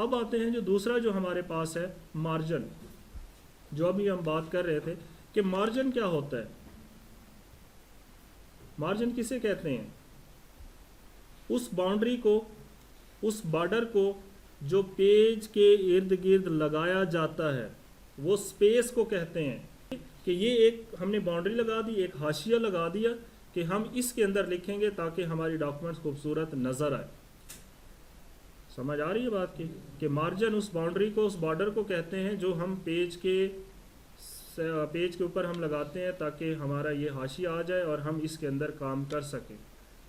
अब आते हैं जो दूसरा जो हमारे पास है मार्जिन, जो अभी हम बात कर रहे थे कि मार्जिन क्या होता है। मार्जिन किसे कहते हैं? उस बाउंड्री को, उस बॉर्डर को जो पेज के इर्द गिर्द लगाया जाता है, वो स्पेस को कहते हैं। कि ये एक हमने बाउंड्री लगा दी, एक हाशिया लगा दिया कि हम इसके अंदर लिखेंगे ताकि हमारी डॉक्यूमेंट्स खूबसूरत नज़र आए। समझ आ रही है बात की? कि मार्जिन उस बाउंड्री को, उस बॉर्डर को कहते हैं जो हम पेज के ऊपर हम लगाते हैं ताकि हमारा ये हाशिया आ जाए और हम इसके अंदर काम कर सकें।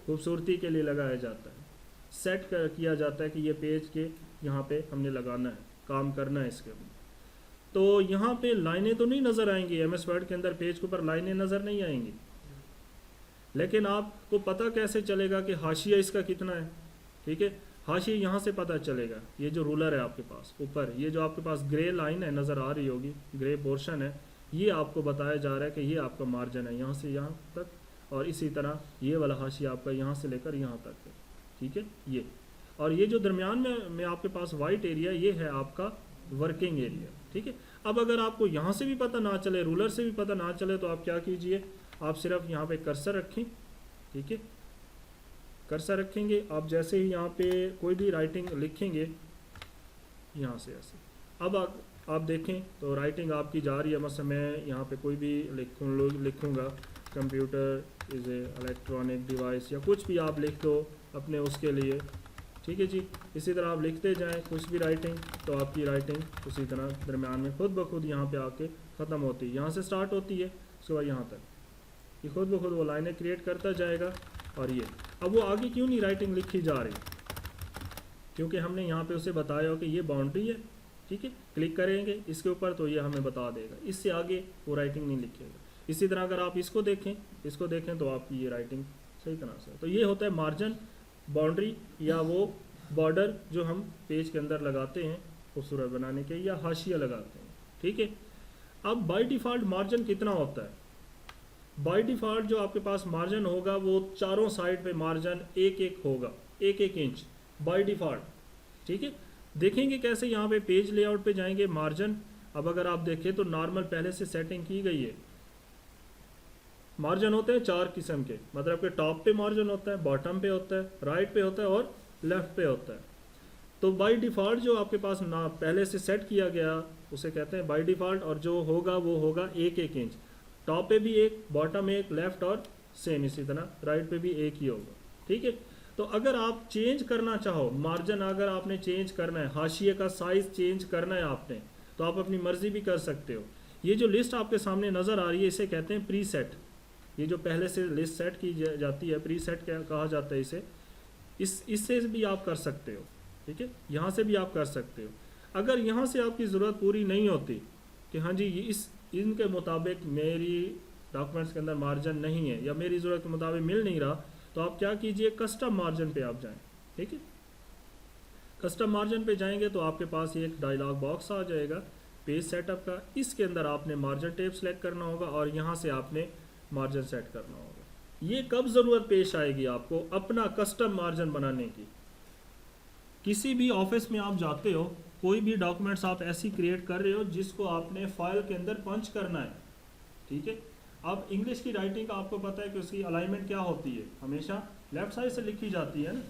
खूबसूरती के लिए लगाया जाता है, सेट किया जाता है कि ये पेज के यहाँ पे हमने लगाना है, काम करना है इसके अंदर। तो यहाँ पे लाइनें तो नहीं नज़र आएंगी, एमएस वर्ड के अंदर पेज के ऊपर लाइनें नज़र नहीं आएंगी, लेकिन आपको पता कैसे चलेगा कि हाशिया इसका कितना है? ठीक है, हाशिया यहाँ से पता चलेगा। ये जो रूलर है आपके पास ऊपर, ये जो आपके पास ग्रे लाइन है नज़र आ रही होगी, ग्रे पोर्शन है, ये आपको बताया जा रहा है कि ये आपका मार्जिन है यहाँ से यहाँ तक, और इसी तरह ये वाला हाशिया आपका यहाँ से लेकर यहाँ तक है। ठीक है, ये और ये जो दरमियान में आपके पास वाइट एरिया, ये है आपका वर्किंग एरिया। ठीक है, अब अगर आपको यहाँ से भी पता ना चले, रूलर से भी पता ना चले, तो आप क्या कीजिए, आप सिर्फ यहाँ पे कर्सर रखें। ठीक है, कर्सर रखेंगे आप, जैसे ही यहाँ पे कोई भी राइटिंग लिखेंगे यहाँ से ऐसे, अब आप देखें तो राइटिंग आपकी जा रही है। मतलब मैं यहाँ पे कोई भी लिखूँगा, computer is a electronic device या कुछ भी आप लिख दो अपने उसके लिए। ठीक है जी, इसी तरह आप लिखते जाएं कुछ भी राइटिंग, तो आपकी राइटिंग उसी तरह दरमियान में खुद ब खुद यहाँ पे आके ख़त्म होती है। यहाँ से स्टार्ट होती है, उसके बाद यहाँ तक ये खुद ब खुद वो लाइनें क्रिएट करता जाएगा। और ये अब वो आगे क्यों नहीं राइटिंग लिखी जा रही? क्योंकि हमने यहाँ पे उसे बताया हो कि ये बाउंड्री है। ठीक है, क्लिक करेंगे इसके ऊपर तो ये हमें बता देगा, इससे आगे वो राइटिंग नहीं लिखेगा। इसी तरह अगर आप इसको देखें तो आपकी ये राइटिंग सही तरह से। तो ये होता है मार्जिन, बाउंड्री या वो बॉर्डर जो हम पेज के अंदर लगाते हैं खूबसूरत बनाने के, या हाशिया लगाते हैं। ठीक है, अब बाय डिफ़ॉल्ट मार्जिन कितना होता है? बाय डिफ़ॉल्ट जो आपके पास मार्जिन होगा वो चारों साइड पे मार्जिन एक एक होगा, एक एक इंच बाय डिफ़ॉल्ट। ठीक है, देखेंगे कैसे, यहाँ पे पेज लेआउट पे जाएंगे, मार्जिन। अब अगर आप देखें तो नॉर्मल पहले से सेटिंग की गई है। मार्जिन होते हैं 4 किस्म के, मतलब कि टॉप पे मार्जिन होता है, बॉटम पे होता है, राइट पे होता है और लेफ़्ट पे होता है। तो बाय डिफ़ॉल्ट जो आपके पास ना पहले से सेट किया गया उसे कहते हैं बाय डिफ़ॉल्ट, और जो होगा वो होगा एक एक इंच। टॉप पे भी एक, बॉटम एक, लेफ़्ट और सेम इसी तरह राइट पे भी एक ही होगा। ठीक है, तो अगर आप चेंज करना चाहो मार्जिन, अगर आपने चेंज करना है, हाशिए का साइज़ चेंज करना है आपने, तो आप अपनी मर्ज़ी भी कर सकते हो। ये जो लिस्ट आपके सामने नज़र आ रही है इसे कहते हैं प्री सेट। ये जो पहले से लिस्ट सेट की जाती है, प्री सेट कहा जाता है इसे। इससे भी आप कर सकते हो। ठीक है, यहाँ से भी आप कर सकते हो। अगर यहाँ से आपकी ज़रूरत पूरी नहीं होती कि हाँ जी इनके मुताबिक मेरी डॉक्यूमेंट्स के अंदर मार्जिन नहीं है या मेरी ज़रूरत के मुताबिक मिल नहीं रहा, तो आप क्या कीजिए, कस्टम मार्जिन पे आप जाएं। ठीक है, कस्टम मार्जिन पे जाएंगे तो आपके पास ये एक डायलॉग बॉक्स आ जाएगा पेज सेटअप का। इसके अंदर आपने मार्जिन टेप सेलेक्ट करना होगा और यहाँ से आपने मार्जिन सेट करना होगा। ये कब ज़रूरत पेश आएगी आपको अपना कस्टम मार्जिन बनाने की? किसी भी ऑफिस में आप जाते हो, कोई भी डॉक्यूमेंट्स आप ऐसी क्रिएट कर रहे हो जिसको आपने फाइल के अंदर पंच करना है। ठीक है, अब इंग्लिश की राइटिंग का आपको पता है कि उसकी अलाइनमेंट क्या होती है, हमेशा लेफ्ट साइड से लिखी जाती है ना।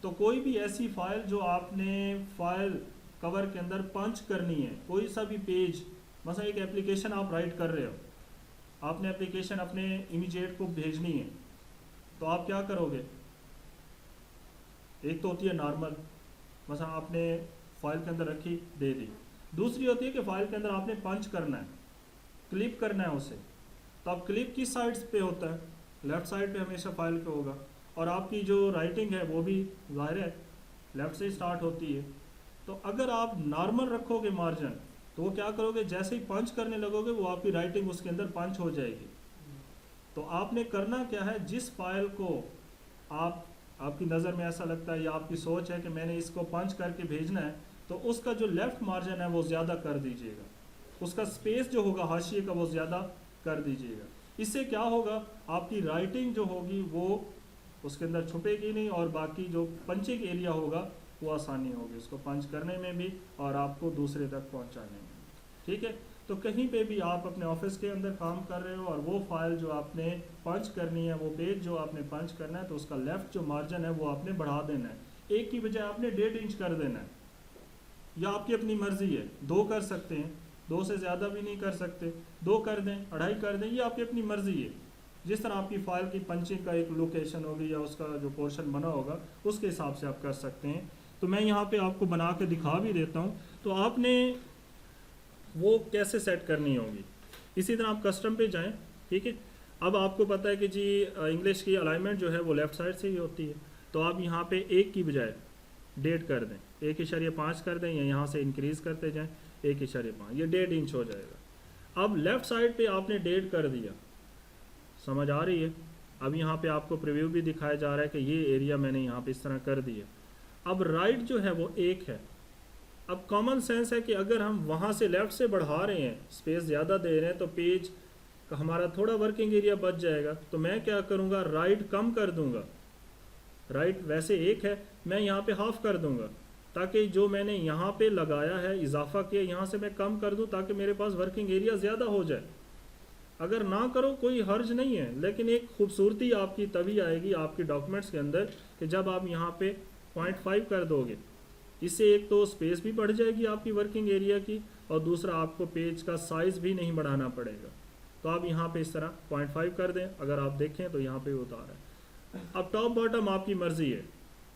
तो कोई भी ऐसी फाइल जो आपने फाइल कवर के अंदर पंच करनी है, कोई सा भी पेज, मतलब एक एप्लीकेशन आप राइट कर रहे हो, आपने एप्लीकेशन अपने इमीडिएट को भेजनी है, तो आप क्या करोगे? एक तो होती है नॉर्मल, मतलब आपने फाइल के अंदर रखी दे दी। दूसरी होती है कि फाइल के अंदर आपने पंच करना है, क्लिप करना है उसे। तो अब क्लिप किस साइड पे होता है? लेफ़्ट साइड पे हमेशा फाइल पे होगा। और आपकी जो राइटिंग है वो भी ज़ाहिर है लेफ़्ट से स्टार्ट होती है। तो अगर आप नॉर्मल रखोगे मार्जिन, तो वो क्या करोगे, जैसे ही पंच करने लगोगे वो आपकी राइटिंग उसके अंदर पंच हो जाएगी। तो आपने करना क्या है, जिस फाइल को आपकी नज़र में ऐसा लगता है या आपकी सोच है कि मैंने इसको पंच करके भेजना है, तो उसका जो लेफ़्ट मार्जिन है वो ज़्यादा कर दीजिएगा, उसका स्पेस जो होगा हाशिए का वो ज़्यादा कर दीजिएगा। इससे क्या होगा, आपकी राइटिंग जो होगी वो उसके अंदर छुपेगी नहीं और बाकी जो पंचिंग एरिया होगा वो आसानी होगी उसको पंच करने में भी और आपको दूसरे तक पहुंचाने में। ठीक है, तो कहीं पे भी आप अपने ऑफिस के अंदर काम कर रहे हो और वो फाइल जो आपने पंच करनी है, वो पेज जो आपने पंच करना है, तो उसका लेफ़्ट जो मार्जिन है वो आपने बढ़ा देना है। एक की बजाय आपने 1.5 इंच कर देना है, या आपकी अपनी मर्ज़ी है, 2 कर सकते हैं, 2 से ज़्यादा भी नहीं कर सकते, 2 कर दें, 2.5 कर दें, ये आपकी अपनी मर्ज़ी है। जिस तरह आपकी फ़ाइल की पंचिंग का एक लोकेशन होगी या उसका जो पोर्शन बना होगा उसके हिसाब से आप कर सकते हैं। तो मैं यहाँ पे आपको बना के दिखा भी देता हूँ। तो आपने वो कैसे सेट करनी होगी। इसी तरह आप कस्टम पे जाएं। ठीक है, अब आपको पता है कि जी इंग्लिश की अलाइनमेंट जो है वो लेफ़्ट साइड से ही होती है, तो आप यहाँ पे 1 की बजाय 1.5 कर दें, 1.5 कर दें, या यहाँ से इंक्रीज़ करते जाएं 1.5, ये 1.5 इंच हो जाएगा। अब लेफ़्ट साइड पे आपने 1.5 कर दिया, समझ आ रही है। अब यहाँ पे आपको प्रीव्यू भी दिखाया जा रहा है कि ये एरिया मैंने यहाँ पे इस तरह कर दिया। अब राइट जो है वो 1 है। अब कॉमन सेंस है कि अगर हम वहाँ से लेफ़्ट से बढ़ा रहे हैं, स्पेस ज़्यादा दे रहे हैं, तो पेज का हमारा थोड़ा वर्किंग एरिया बच जाएगा। तो मैं क्या करूँगा, राइट कम कर दूँगा। राइट वैसे 1 है, मैं यहाँ पे हाफ कर दूँगा, ताकि जो मैंने यहाँ पे लगाया है, इजाफा किया, यहाँ से मैं कम कर दूँ ताकि मेरे पास वर्किंग एरिया ज़्यादा हो जाए। अगर ना करो कोई हर्ज नहीं है, लेकिन एक खूबसूरती आपकी तभी आएगी आपके डॉक्यूमेंट्स के अंदर कि जब आप यहाँ पे 0.5 कर दोगे। इससे एक तो स्पेस भी बढ़ जाएगी आपकी वर्किंग एरिया की, और दूसरा आपको पेज का साइज़ भी नहीं बढ़ाना पड़ेगा। तो आप यहाँ पे इस तरह 0.5 कर दें। अगर आप देखें तो यहाँ पे उतार है। अब टॉप बॉटम आपकी मर्ज़ी है,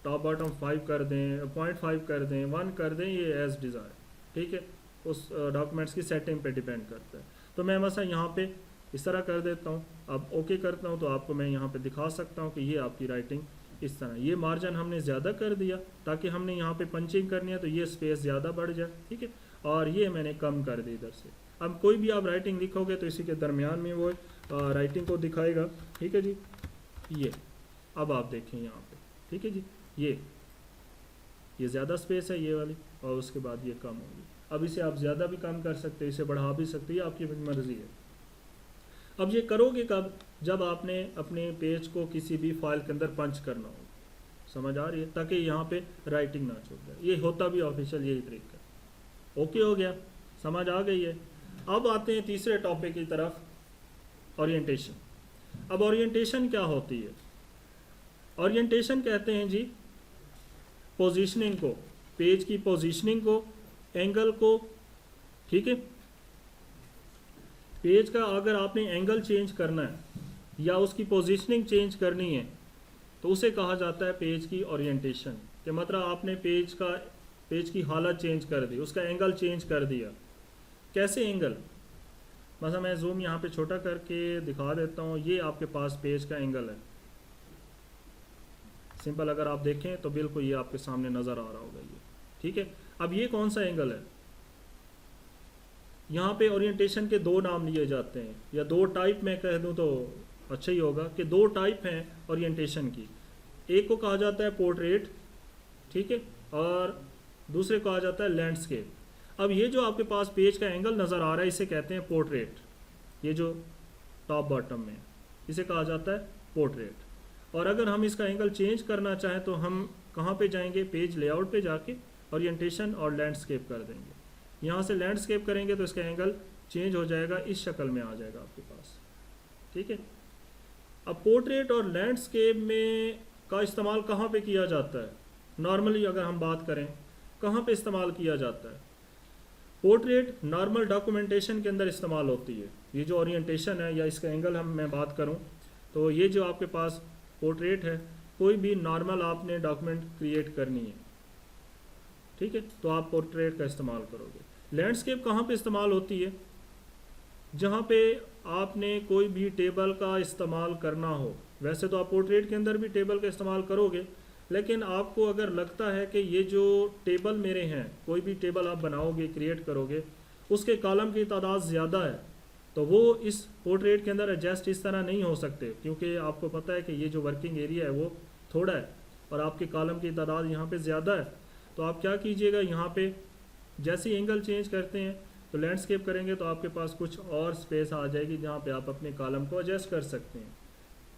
टॉप बॉटम 5 कर दें, 0.5 कर दें, 1 कर दें, ये एज डिज़ायर। ठीक है, उस डॉक्यूमेंट्स की सेटिंग पे डिपेंड करता है। तो मैं मसलन यहाँ पे इस तरह कर देता हूँ। अब ओके करता हूँ तो आपको मैं यहाँ पे दिखा सकता हूँ कि ये आपकी राइटिंग इस तरह। ये मार्जिन हमने ज़्यादा कर दिया ताकि हमने यहाँ पे पंचिंग करनी है तो ये स्पेस ज़्यादा बढ़ जाए। ठीक है, और ये मैंने कम कर दी इधर से। अब कोई भी आप राइटिंग लिखोगे तो इसी के दरमियान में वो राइटिंग को दिखाएगा। ठीक है जी, ये अब आप देखें यहाँ पे। ठीक है जी, ये ज़्यादा स्पेस है ये वाली, और उसके बाद ये कम होगी। अब इसे आप ज़्यादा भी कम कर सकते हैं, इसे बढ़ा भी सकते हैं, आपकी मर्ज़ी है। अब ये करोगे कब, जब आपने अपने पेज को किसी भी फाइल के अंदर पंच करना हो। समझ आ रही है, ताकि यहाँ पे राइटिंग ना छूट जाए। ये होता भी ऑफिशियल यही तरीका। ओके हो गया, समझ आ गई है। अब आते हैं तीसरे टॉपिक की तरफ, ओरिएंटेशन। अब ओरिएंटेशन क्या होती है? ओरिएंटेशन कहते हैं जी पोजीशनिंग को, पेज की पोजीशनिंग को, एंगल को। ठीक है, पेज का अगर आपने एंगल चेंज करना है या उसकी पोजीशनिंग चेंज करनी है तो उसे कहा जाता है पेज की ओरिएंटेशन। कि मतलब आपने पेज की हालत चेंज कर दी, उसका एंगल चेंज कर दिया। कैसे एंगल? मतलब मैं जूम यहाँ पे छोटा करके दिखा देता हूँ। ये आपके पास पेज का एंगल है, सिंपल। अगर आप देखें तो बिल्कुल ये आपके सामने नज़र आ रहा होगा ये। ठीक है, अब ये कौन सा एंगल है? यहाँ पे ओरिएंटेशन के 2 नाम लिए जाते हैं, या 2 टाइप मैं कह दूँ तो अच्छा ही होगा कि 2 टाइप हैं ओरिएंटेशन की। एक को कहा जाता है पोर्ट्रेट, ठीक है, और दूसरे को कहा जाता है लैंडस्केप। अब ये जो आपके पास पेज का एंगल नज़र आ रहा है इसे कहते हैं पोर्ट्रेट। ये जो टॉप बॉटम में इसे कहा जाता है पोर्ट्रेट। और अगर हम इसका एंगल चेंज करना चाहें तो हम कहाँ पे जाएंगे? पेज लेआउट पे जाके ओरिएंटेशन और लैंडस्केप कर देंगे। यहाँ से लैंडस्केप करेंगे तो इसका एंगल चेंज हो जाएगा, इस शक्ल में आ जाएगा आपके पास। ठीक है, अब पोर्ट्रेट और लैंडस्केप में का इस्तेमाल कहाँ पे किया जाता है? नॉर्मली अगर हम बात करें कहाँ पे इस्तेमाल किया जाता है? पोर्ट्रेट नॉर्मल डॉक्यूमेंटेशन के अंदर इस्तेमाल होती है। ये जो ओरिएंटेशन है या इसका एंगल मैं बात करूँ तो ये जो आपके पास पोर्ट्रेट है, कोई भी नॉर्मल आपने डॉक्यूमेंट क्रिएट करनी है, ठीक है, तो आप पोर्ट्रेट का इस्तेमाल करोगे। लैंडस्केप कहाँ पे इस्तेमाल होती है? जहाँ पे आपने कोई भी टेबल का इस्तेमाल करना हो। वैसे तो आप पोर्ट्रेट के अंदर भी टेबल का इस्तेमाल करोगे, लेकिन आपको अगर लगता है कि ये जो टेबल मेरे हैं, कोई भी टेबल आप बनाओगे, क्रिएट करोगे, उसके कॉलम की तादाद ज़्यादा है, तो वो इस पोर्ट्रेट के अंदर एडजस्ट इस तरह नहीं हो सकते, क्योंकि आपको पता है कि ये जो वर्किंग एरिया है वो थोड़ा है और आपके कॉलम की तादाद यहाँ पे ज़्यादा है। तो आप क्या कीजिएगा, यहाँ पे जैसे ही एंगल चेंज करते हैं तो लैंडस्केप करेंगे तो आपके पास कुछ और स्पेस आ जाएगी जहाँ पे आप अपने कॉलम को एडजस्ट कर सकते हैं।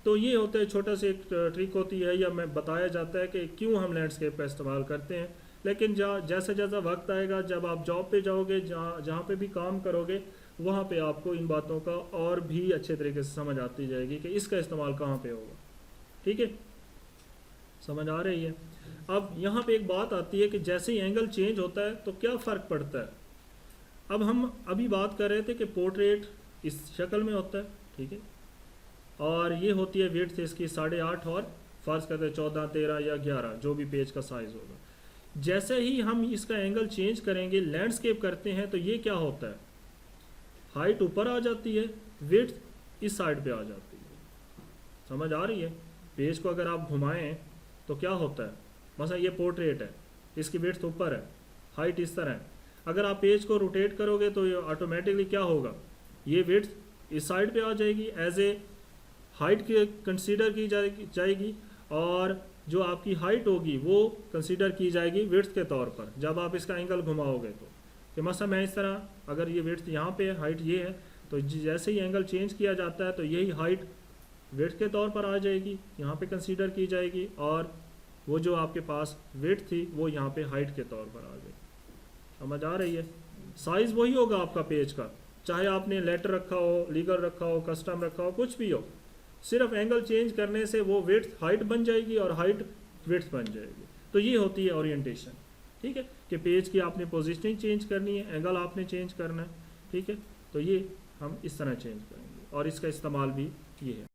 तो ये होता है, छोटा सा एक ट्रिक होती है, या मैं बताया जाता है कि क्यों हम लैंडस्केप का इस्तेमाल करते हैं। लेकिन जैसा जैसा वक्त आएगा, जब आप जॉब पे जाओगे, जहाँ पे भी काम करोगे, वहाँ पे आपको इन बातों का और भी अच्छे तरीके से समझ आती जाएगी कि इसका इस्तेमाल कहाँ पे होगा। ठीक है, समझ आ रही है। अब यहाँ पे एक बात आती है कि जैसे ही एंगल चेंज होता है तो क्या फ़र्क पड़ता है। अब हम अभी बात कर रहे थे कि पोर्ट्रेट इस शक्ल में होता है, ठीक है, और ये होती है विड्थ इसकी 8.5 और फर्ज करते हैं 14, 13 या 11 जो भी पेज का साइज़ होगा। जैसे ही हम इसका एंगल चेंज करेंगे, लैंडस्केप करते हैं, तो ये क्या होता है, हाइट ऊपर आ जाती है, विड्थ इस साइड पे आ जाती है। समझ आ रही है। पेज को अगर आप घुमाएं तो क्या होता है, मसला ये पोर्ट्रेट है, इसकी विड्थ ऊपर है, हाइट इस तरह है। अगर आप पेज को रोटेट करोगे तो ये ऑटोमेटिकली क्या होगा, ये विड्थ इस साइड पे आ जाएगी, एज ए हाइट की कंसीडर की जाएगी, और जो आपकी हाइट होगी वो कंसीडर की जाएगी विड्थ के तौर पर जब आप इसका एंगल घुमाओगे। तो कि मसला मैं इस तरह, अगर ये विड्थ यहाँ पे है, हाइट ये है, तो जैसे ही एंगल चेंज किया जाता है तो यही हाइट विड्थ के तौर पर आ जाएगी, यहाँ पे कंसीडर की जाएगी, और वो जो आपके पास विड्थ थी वो यहाँ पे हाइट के तौर पर आ जाएगी। समझ आ रही है। साइज़ वही होगा आपका पेज का, चाहे आपने लेटर रखा हो, लीगल रखा हो, कस्टम रखा हो, कुछ भी हो, सिर्फ एंगल चेंज करने से वो विड्थ हाइट बन जाएगी और हाइट विड्थ बन जाएगी। तो ये होती है ओरिएंटेशन। ठीक है, कि पेज की आपने पोजीशनिंग चेंज करनी है, एंगल आपने चेंज करना है। ठीक है, तो ये हम इस तरह चेंज करेंगे और इसका इस्तेमाल भी ये है।